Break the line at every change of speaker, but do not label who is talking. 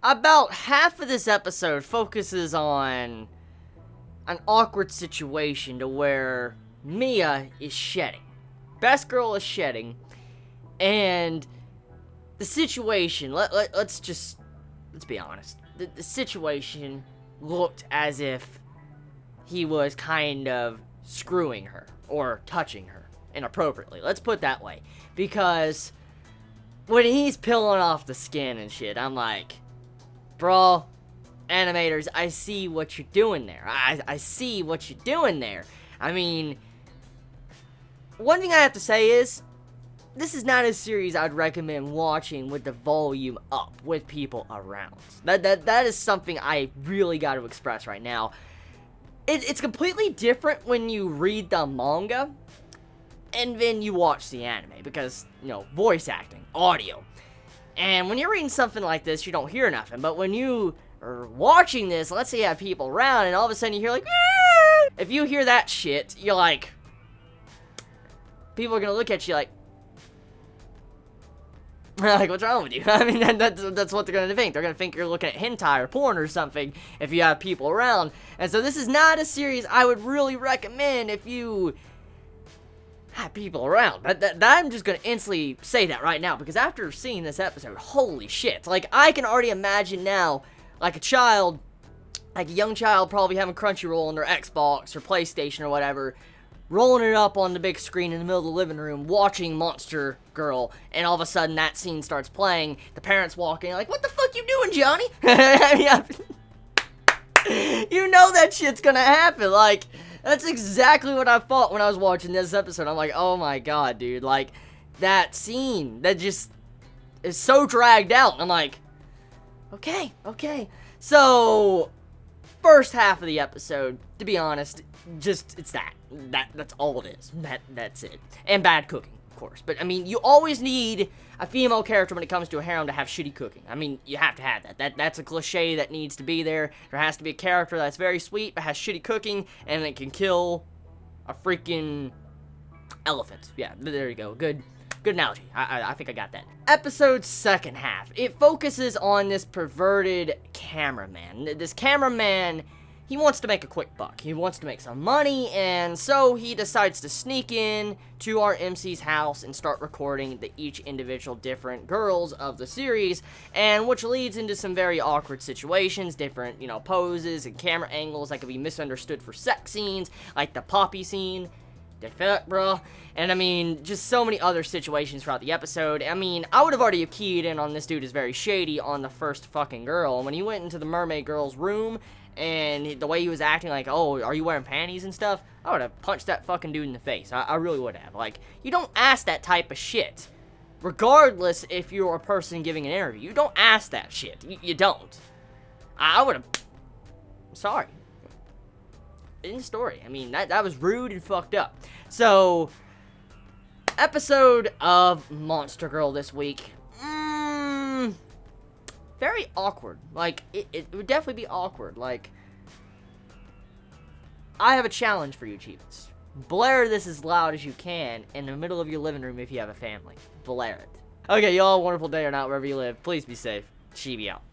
About half of this episode focuses on an awkward situation to where Mia is shedding. Best girl is shedding, and the situation, let's be honest. The situation looked as if he was kind of screwing her or touching her inappropriately. Let's put it that way. Because when he's peeling off the skin and shit, I'm like, bro, animators, I see what you're doing there. I see what you're doing there. I mean, one thing I have to say is, this is not a series I'd recommend watching with the volume up, with people around. That is something I really got to express right now. It's completely different when you read the manga, and then you watch the anime, because, you know, voice acting, audio. And when you're reading something like this, you don't hear nothing, but when you are watching this, let's say you have people around, and all of a sudden you hear like, Aah! If you hear that shit, you're like, people are gonna look at you like, what's wrong with you? I mean, that's what they're gonna think. They're gonna think you're looking at hentai or porn or something if you have people around. And so this is not a series I would really recommend if you have people around. I'm just gonna instantly say that right now, because after seeing this episode, holy shit. Like, I can already imagine now, like a young child probably having Crunchyroll on their Xbox or PlayStation or whatever, rolling it up on the big screen in the middle of the living room, watching Monster Girl, and all of a sudden that scene starts playing, the parents walk in, like, what the fuck you doing, Johnny? You know that shit's gonna happen, like, that's exactly what I thought when I was watching this episode. I'm like, oh my god, dude, like, that scene, that just is so dragged out, I'm like, okay. So, first half of the episode, to be honest, just, it's that's all it is. That's it. And bad cooking, of course. But, I mean, you always need a female character when it comes to a harem to have shitty cooking. I mean, you have to have that. That's a cliche that needs to be there. There has to be a character that's very sweet, but has shitty cooking, and it can kill a freaking elephant. Yeah, there you go. Good analogy. I think I got that. Episode's second half. It focuses on this perverted cameraman. This cameraman, he wants to make a quick buck. He wants to make some money, and so he decides to sneak in to our MC's house and start recording each individual different girls of the series, and which leads into some very awkward situations, different, you know, poses and camera angles that could be misunderstood for sex scenes, like the poppy scene. The fuck, bro? And I mean, just so many other situations throughout the episode. I mean, I would have already keyed in on this dude is very shady on the first fucking girl. When he went into the mermaid girl's room, and the way he was acting like, oh, are you wearing panties and stuff? I would have punched that fucking dude in the face. I really would have. Like, you don't ask that type of shit. Regardless if you're a person giving an interview. You don't ask that shit. You don't. I would have... Sorry. In the story. I mean, that was rude and fucked up. So, episode of Monster Girl this week. Very awkward. Like, it would definitely be awkward. Like, I have a challenge for you, Chiefs. Blare this as loud as you can in the middle of your living room if you have a family. Blare it. Okay, y'all, wonderful day or not, wherever you live. Please be safe. Chibi out.